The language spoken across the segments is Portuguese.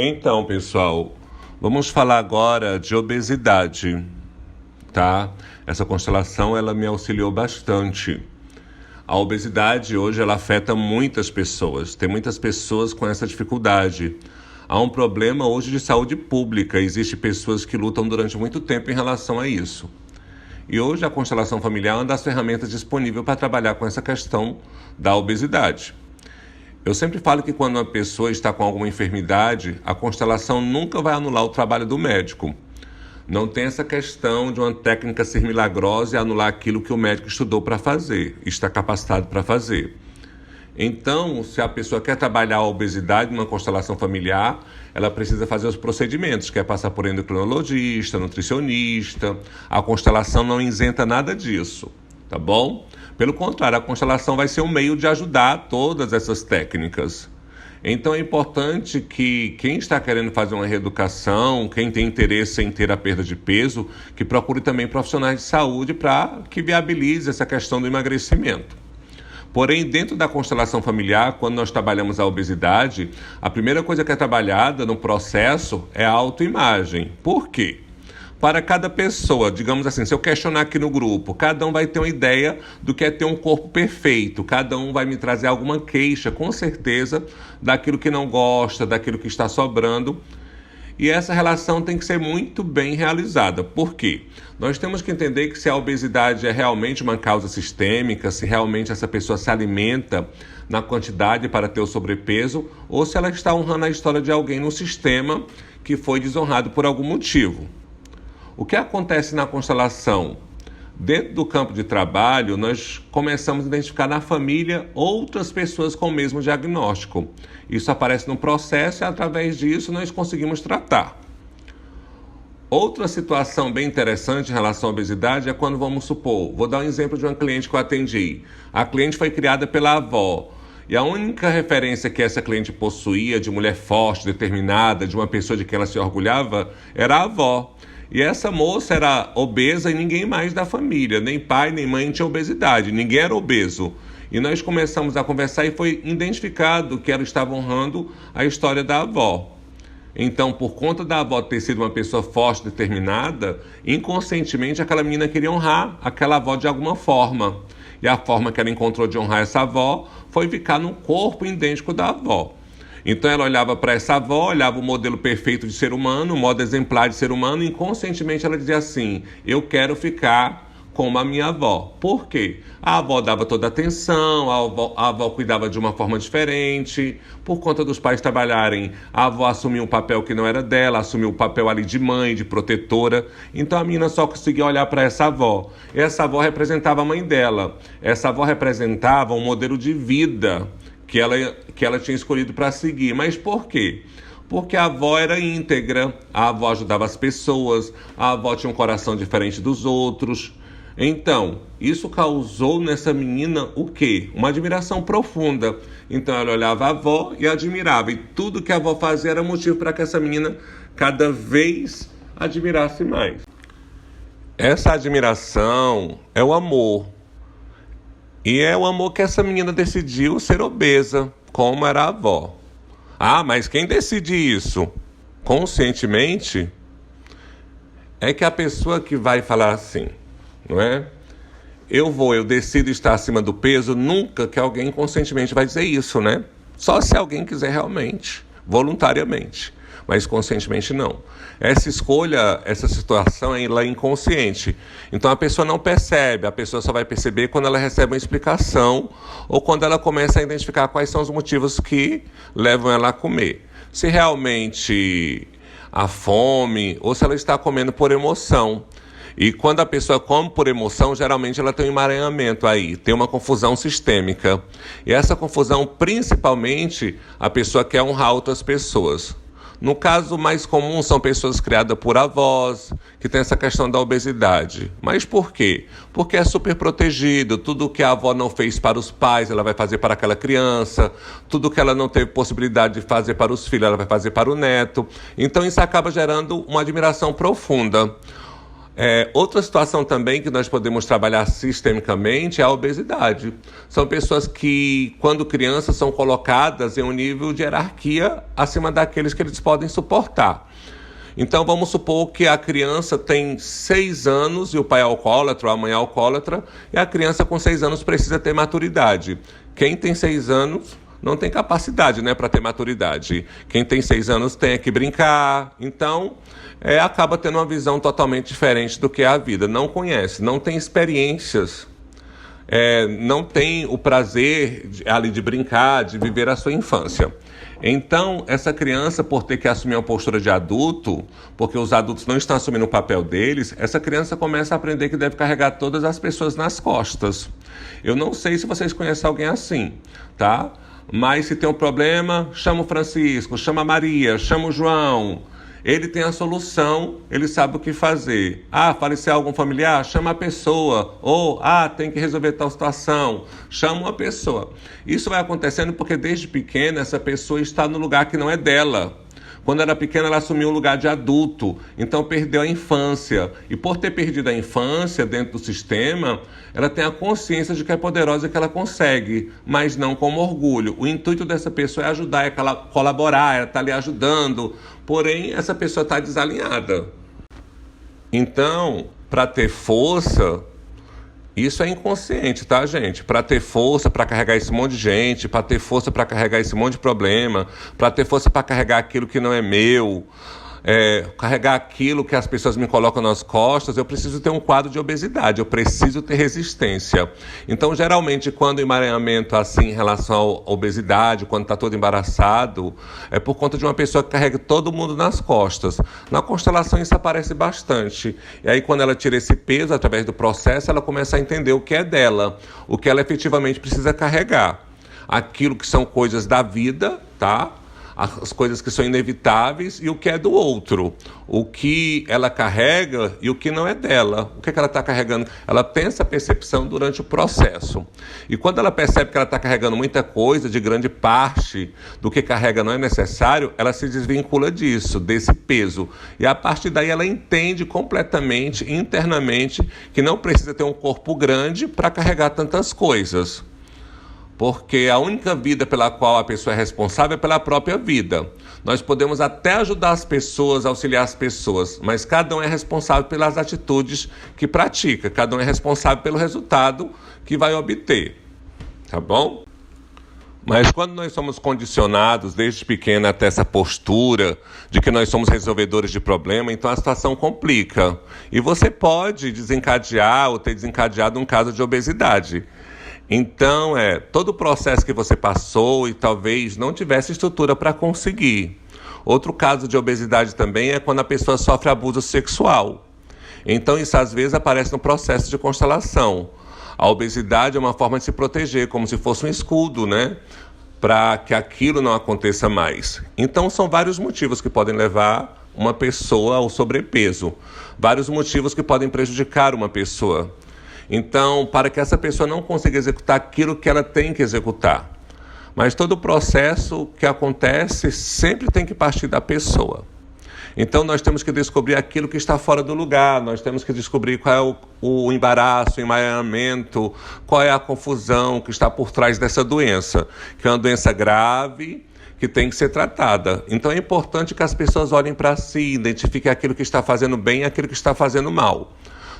Então, pessoal, vamos falar agora de obesidade, tá? Essa constelação, ela me auxiliou bastante. A obesidade hoje, ela afeta muitas pessoas. Tem muitas pessoas com essa dificuldade. Há um problema hoje de saúde pública. Existem pessoas que lutam durante muito tempo em relação a isso. E hoje a constelação familiar é uma das ferramentas disponíveis para trabalhar com essa questão da obesidade. Eu sempre falo que quando uma pessoa está com alguma enfermidade, a constelação nunca vai anular o trabalho do médico. Não tem essa questão de uma técnica ser milagrosa e anular aquilo que o médico estudou para fazer, está capacitado para fazer. Então, se a pessoa quer trabalhar a obesidade numa constelação familiar, ela precisa fazer os procedimentos, que é passar por endocrinologista, nutricionista. A constelação não isenta nada disso, tá bom? Pelo contrário, a constelação vai ser um meio de ajudar todas essas técnicas. Então é importante que quem está querendo fazer uma reeducação, quem tem interesse em ter a perda de peso, que procure também profissionais de saúde para que viabilize essa questão do emagrecimento. Porém, dentro da constelação familiar, quando nós trabalhamos a obesidade, a primeira coisa que é trabalhada no processo é a autoimagem. Por quê? Para cada pessoa, digamos assim, se eu questionar aqui no grupo, cada um vai ter uma ideia do que é ter um corpo perfeito, cada um vai me trazer alguma queixa, com certeza, daquilo que não gosta, daquilo que está sobrando. E essa relação tem que ser muito bem realizada. Por quê? Nós temos que entender que se a obesidade é realmente uma causa sistêmica, se realmente essa pessoa se alimenta na quantidade para ter o sobrepeso, ou se ela está honrando a história de alguém no sistema que foi desonrado por algum motivo. O que acontece na constelação? Dentro do campo de trabalho, nós começamos a identificar na família outras pessoas com o mesmo diagnóstico. Isso aparece no processo e, através disso, nós conseguimos tratar. Outra situação bem interessante em relação à obesidade é quando, vamos supor, vou dar um exemplo de uma cliente que eu atendi. A cliente foi criada pela avó. E a única referência que essa cliente possuía de mulher forte, determinada, de uma pessoa de quem ela se orgulhava, era a avó. E essa moça era obesa e ninguém mais da família, nem pai, nem mãe tinha obesidade, ninguém era obeso. E nós começamos a conversar e foi identificado que ela estava honrando a história da avó. Então, por conta da avó ter sido uma pessoa forte, determinada, inconscientemente aquela menina queria honrar aquela avó de alguma forma. E a forma que ela encontrou de honrar essa avó foi ficar no corpo idêntico da avó. Então ela olhava para essa avó, olhava o modelo perfeito de ser humano, o modo exemplar de ser humano, e inconscientemente ela dizia assim: eu quero ficar como a minha avó. Por quê? A avó dava toda a atenção, a avó cuidava de uma forma diferente, por conta dos pais trabalharem, a avó assumiu um papel que não era dela, assumiu o papel ali de mãe, de protetora, então a menina só conseguia olhar para essa avó. Essa avó representava a mãe dela, essa avó representava um modelo de vida que ela tinha escolhido para seguir. Mas por quê? Porque a avó era íntegra, a avó ajudava as pessoas, a avó tinha um coração diferente dos outros. Então, isso causou nessa menina o quê? Uma admiração profunda. Então ela olhava a avó e admirava. E tudo que a avó fazia era motivo para que essa menina cada vez admirasse mais. Essa admiração é o amor. E é o amor que essa menina decidiu ser obesa, como era a avó. Ah, mas quem decide isso conscientemente é que a pessoa que vai falar assim, não é? Eu decido estar acima do peso, nunca que alguém conscientemente vai dizer isso, né? Só se alguém quiser realmente, voluntariamente. Mas conscientemente não. Essa escolha, essa situação, ela é inconsciente. Então a pessoa não percebe, a pessoa só vai perceber quando ela recebe uma explicação ou quando ela começa a identificar quais são os motivos que levam ela a comer. Se realmente a fome ou se ela está comendo por emoção. E quando a pessoa come por emoção, geralmente ela tem um emaranhamento aí, tem uma confusão sistêmica. E essa confusão, principalmente, a pessoa quer honrar outras pessoas. No caso mais comum são pessoas criadas por avós, que tem essa questão da obesidade. Mas por quê? Porque é super protegido. Tudo que a avó não fez para os pais, ela vai fazer para aquela criança. Tudo que ela não teve possibilidade de fazer para os filhos, ela vai fazer para o neto. Então isso acaba gerando uma admiração profunda. Outra situação também que nós podemos trabalhar sistemicamente é a obesidade. São pessoas que, quando crianças, são colocadas em um nível de hierarquia acima daqueles que eles podem suportar. Então, vamos supor que a criança tem 6 anos e o pai é alcoólatra ou a mãe é alcoólatra, e a criança com 6 anos precisa ter maturidade. Quem tem 6 anos não tem capacidade, né, para ter maturidade. Quem tem 6 anos tem que brincar. Então, acaba tendo uma visão totalmente diferente do que é a vida. Não conhece, não tem experiências, não tem o prazer ali de brincar, de viver a sua infância. Então, essa criança, por ter que assumir uma postura de adulto, porque os adultos não estão assumindo o papel deles, essa criança começa a aprender que deve carregar todas as pessoas nas costas. Eu não sei se vocês conhecem alguém assim, tá? Mas se tem um problema, chama o Francisco, chama a Maria, chama o João. Ele tem a solução, ele sabe o que fazer. Faleceu algum familiar? Chama a pessoa. Ou, tem que resolver tal situação. Chama uma pessoa. Isso vai acontecendo porque desde pequena essa pessoa está no lugar que não é dela. Quando era pequena, ela assumiu um lugar de adulto, então perdeu a infância. E por ter perdido a infância dentro do sistema, ela tem a consciência de que é poderosa e que ela consegue, mas não como orgulho. O intuito dessa pessoa é ajudar, é colaborar, é estar ali ajudando, porém essa pessoa está desalinhada. Então, para ter força, isso é inconsciente, tá, gente? Para ter força para carregar esse monte de gente, para ter força para carregar esse monte de problema, para ter força para carregar aquilo que não é meu, carregar aquilo que as pessoas me colocam nas costas, eu preciso ter um quadro de obesidade, eu preciso ter resistência. Então, geralmente, quando o emaranhamento, assim, em relação à obesidade, quando está todo embaraçado, é por conta de uma pessoa que carrega todo mundo nas costas. Na constelação, isso aparece bastante. E aí, quando ela tira esse peso, através do processo, ela começa a entender o que é dela, o que ela efetivamente precisa carregar. Aquilo que são coisas da vida, tá? As coisas que são inevitáveis e o que é do outro, o que ela carrega e o que não é dela, o que ela está carregando. Ela tem essa percepção durante o processo. E quando ela percebe que ela está carregando muita coisa, de grande parte do que carrega não é necessário, ela se desvincula disso, desse peso. E a partir daí ela entende completamente, internamente, que não precisa ter um corpo grande para carregar tantas coisas. Porque a única vida pela qual a pessoa é responsável é pela própria vida. Nós podemos até ajudar as pessoas, auxiliar as pessoas, mas cada um é responsável pelas atitudes que pratica, cada um é responsável pelo resultado que vai obter, tá bom? Mas quando nós somos condicionados desde pequena até essa postura de que nós somos resolvedores de problema, então a situação complica. E você pode desencadear ou ter desencadeado um caso de obesidade. Então, todo o processo que você passou e talvez não tivesse estrutura para conseguir. Outro caso de obesidade também é quando a pessoa sofre abuso sexual. Então, isso às vezes aparece no processo de constelação. A obesidade é uma forma de se proteger, como se fosse um escudo, né? Para que aquilo não aconteça mais. Então, são vários motivos que podem levar uma pessoa ao sobrepeso. Vários motivos que podem prejudicar uma pessoa. Então, para que essa pessoa não consiga executar aquilo que ela tem que executar. Mas todo o processo que acontece sempre tem que partir da pessoa. Então, nós temos que descobrir aquilo que está fora do lugar, nós temos que descobrir qual é o embaraço, o emaranhamento, qual é a confusão que está por trás dessa doença, que é uma doença grave, que tem que ser tratada. Então, é importante que as pessoas olhem para si, identifiquem aquilo que está fazendo bem e aquilo que está fazendo mal.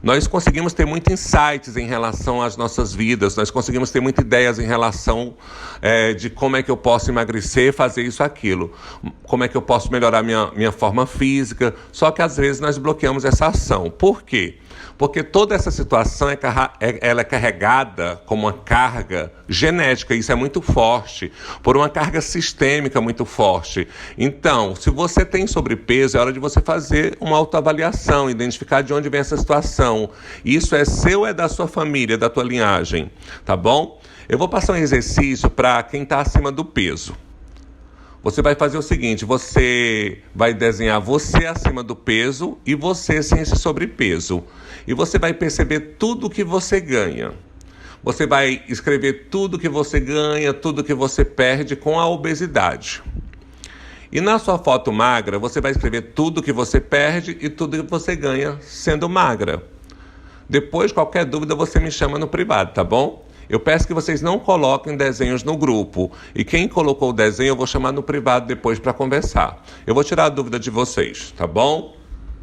Nós conseguimos ter muitos insights em relação às nossas vidas, nós conseguimos ter muitas ideias em relação de como é que eu posso emagrecer, fazer isso, aquilo, como é que eu posso melhorar minha forma física, só que às vezes nós bloqueamos essa ação. Por quê? Porque toda essa situação ela é carregada como uma carga genética, isso é muito forte, por uma carga sistêmica muito forte. Então, se você tem sobrepeso, é hora de você fazer uma autoavaliação, identificar de onde vem essa situação. Isso é seu ou é da sua família, da tua linhagem, tá bom? Eu vou passar um exercício para quem está acima do peso. Você vai fazer o seguinte, você vai desenhar você acima do peso e você sem esse sobrepeso. E você vai perceber tudo que você ganha. Você vai escrever tudo que você ganha, tudo que você perde com a obesidade. E na sua foto magra, você vai escrever tudo que você perde e tudo que você ganha sendo magra. Depois, qualquer dúvida, você me chama no privado, tá bom? Eu peço que vocês não coloquem desenhos no grupo. E quem colocou o desenho, eu vou chamar no privado depois para conversar. Eu vou tirar a dúvida de vocês, tá bom?